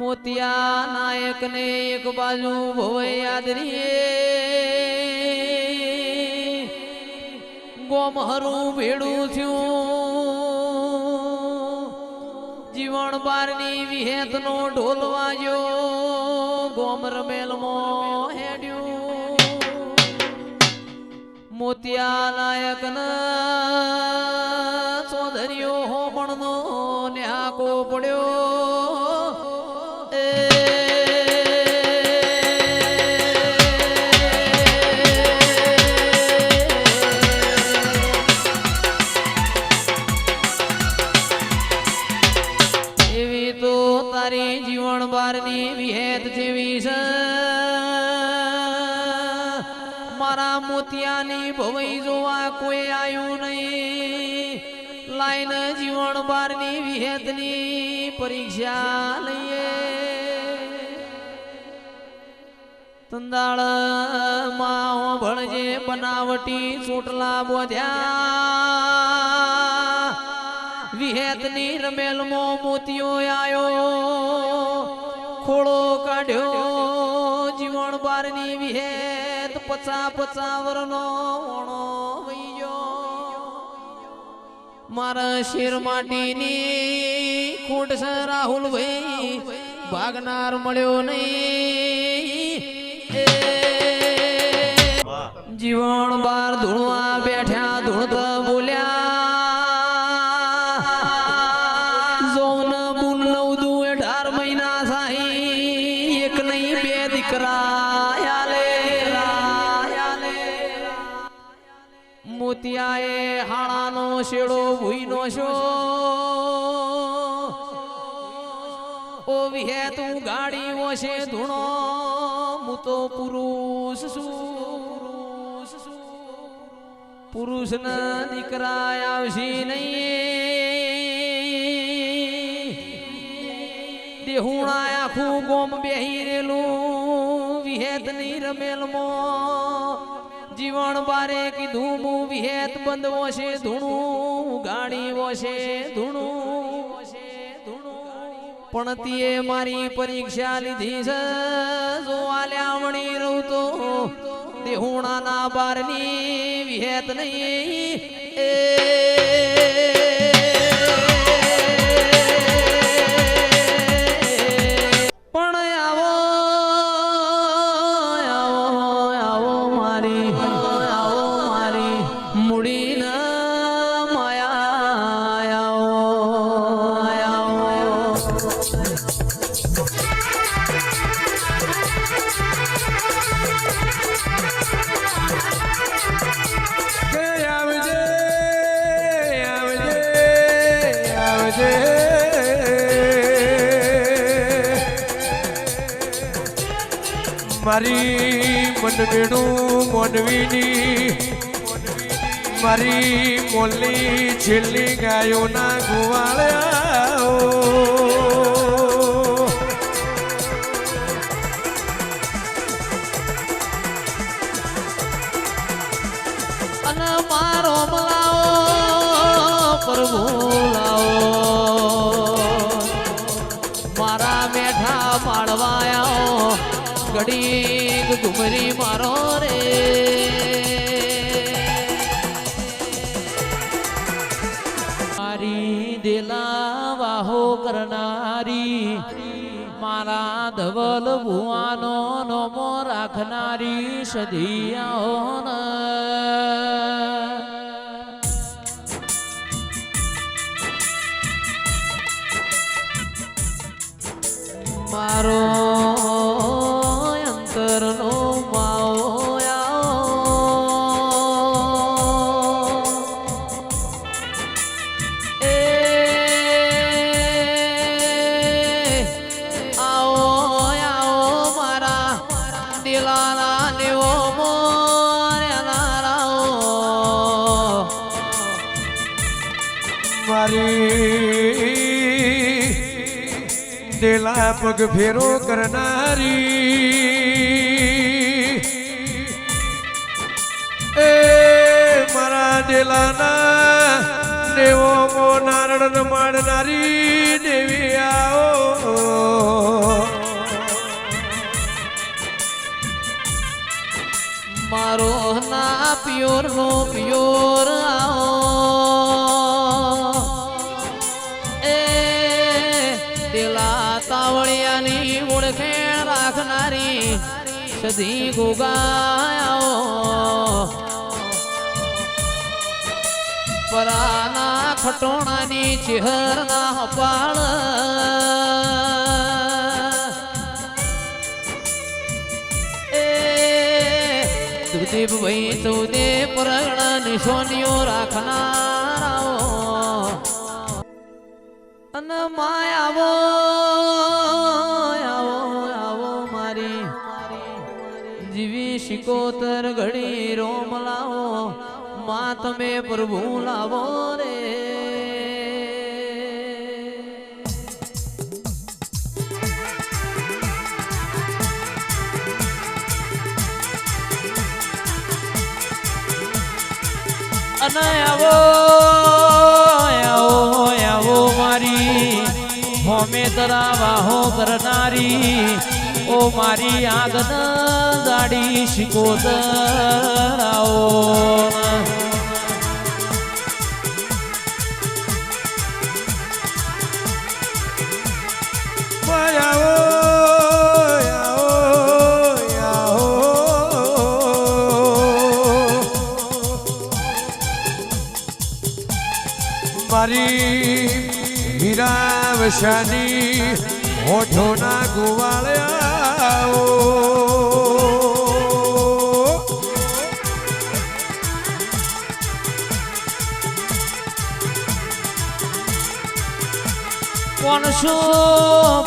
મોતિયા નાયક ને એક બાજુ ભવઈ આદરીએ ગોમ હરું ભેડું થયું જીવણ બારની વિહેત નો ઢોલ વાગ્યો ગોમ રમેલ માં હેડ્યું મોતિયા નાયક ના ચોધરીઓ હોમણ નો ન્યાકો પડ્યો જીવન બારની વિહેત જેવી છે મારા મોતિયાની ભવઈ જોવા કોઈ આવ્યું નહીં લાઈન જીવન બારની વિહેતની પરીક્ષા લઈએ તંદાળ માં ભણજે બનાવટી ચોટલા બોધ્યા વિહેતની રમેલ મો મોતિયો આયો ખોળો કાઢ્યો જીવણ બારની વિહેત 50 વરનો ઓણો વઈયો મારા શેર માટીની ખોટ છે રાહુલ ભાઈ ભાગનાર મળ્યો નહીં જીવણ બાર ધૂણવા બેઠ્યા ધૂણતા બોલ્યા મોતિયાએ હાણાનો શેડો ભૂઈનો શો ઓ વિહે તું ગાડી વશે ધૂણો હું તો પુરુષ પુરુષ ના દીકરા આવશે નહીં દેહુણા આખું ગોમ બેહી રેલું વિહેત ની રમેલ માં જીવણ બારે કીધું હું વિહેત બંધ વશે ધૂણું ગાડી વશે ધૂણું પણ તીએ મારી પરીક્ષા લીધી છે જો આલ્યામણી રહું તો દેહુણાના બારની વિહેત નહીં મારી મનવેણું મોનવીની મારી મોલની છેલ્લી ગાયોના ગુવાળ્યા અને મારો મલાવો પ્રભુ લાવો મારા મેઠા પાડવાયા ઘડી ઘુમરી મારો રે મારી દેલા વાહો કરનારી મારા ધવલ ભુવાનો નોમો રાખનારી સધિયાઓ મારો અંતરનો માવો આવો મારા દિલાના લેવો મારી દેલા પગ ફેરો કરનારી એ મારા દેલાના દેવો મો નારણ માડનારી દેવી આવો મારો ના પિયોર નો પિયોર આવો એ દિલા તાવળિયાની ઓળખેણ રાખનારી સધી ગોગાયો પરાના ખટોણાની ચેહરના હપાળ સુદેવ ભાઈ સૌદે પરગણા નિશોનીઓ રાખનારાઓ અને માયાવો આવો આવો મારી જીવી શિકોતર ઘડી રોમ લાવો માં તમે પ્રભુ લાવો રે અને આવો આવો આવો મારી હોમે તરા વાહો કરનારી ઓ મારી આગન દાડી શિકોતર આવો આવો મારી હીરા વશાની હોઠોના ગોવાળ્યાઓ પોનસો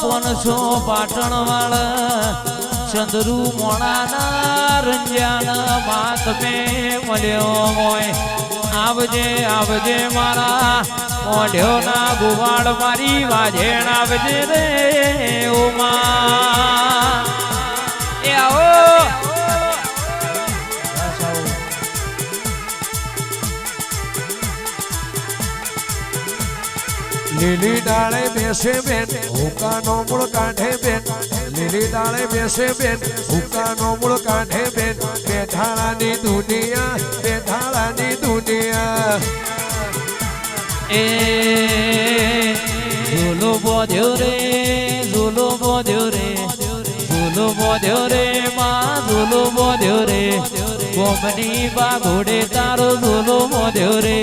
પોનસો પાટણ વાળા ચંદ્રુ મોણાના રંજાના માત મે મળ્યો હોય આવજે આવજે મારા મોઢ્યો ના ગુવાડ મારી વાજેણ આવજે રે ઓમા એ આવો લીલી ડાળે બેસે બેન હુકાનો મૂળ કાઢે બેન લીલી ડાળે બેસે બેન હુકાનો મૂળ કાઢે બેન બેઠાળાની દુનિયા એ ઝૂલો બોધ્યો રે ઝૂલો બોધ્યો રે ઝૂલો બોધ્યો રે માં ઝૂલો બોધ્યો રે ગોમની બાઘોડે તારો ઝૂલો બોધ્યો રે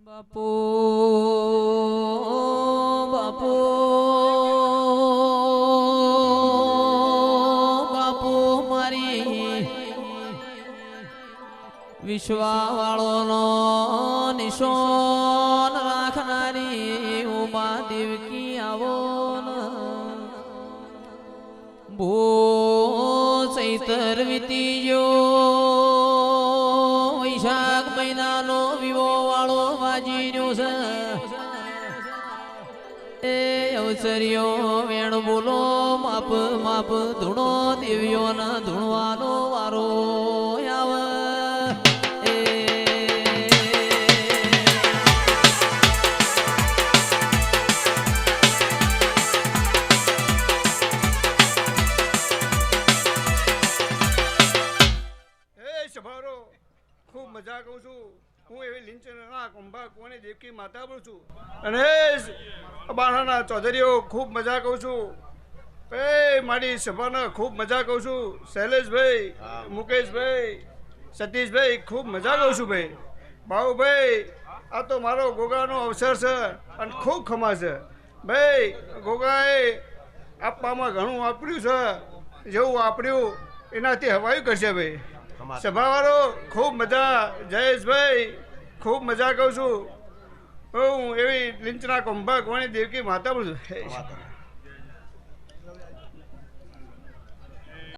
બાપો બાપો બાપો મારી વિશ્વાવાળોનો નિશોન રાખનારી ઉમા દેવકી આવો બો ચૈતર વીતી ગયો વૈશાખ મહિનાનો વિવો વાળો વાજી રહ્યો છે એ અવસરીઓ વેણ બોલો માપ માપ ધૂણો દેવીઓના ધૂણવાનો વારો આવે મજા કહું છું. હું એવી લીંચના કુંભા કોની દેવકી માતા બોલું છું. અને બાણાના ચૌધરીઓ ખૂબ મજા કહું છું. એ મારી સભાના ખૂબ મજા કહું છું. શૈલેષભાઈ, મુકેશભાઈ, સતીશભાઈ ખૂબ મજા કહું છું. ભાઈ બાબુભાઈ, આ તો મારો ગોગાનો અવસર છે અને ખૂબ ખમા છે. ભાઈ ગોગાએ આપવામાં ઘણું વાપર્યું છે. જેવું વાપર્યું એનાથી હવાયું કરશે. ભાઈ સભાવાળો ખૂબ મજા. જયેશભાઈ ખૂબ મજા કહું છું. હું એવી લીંચના કુંભા કોની દેવકી માતા બોલું છું.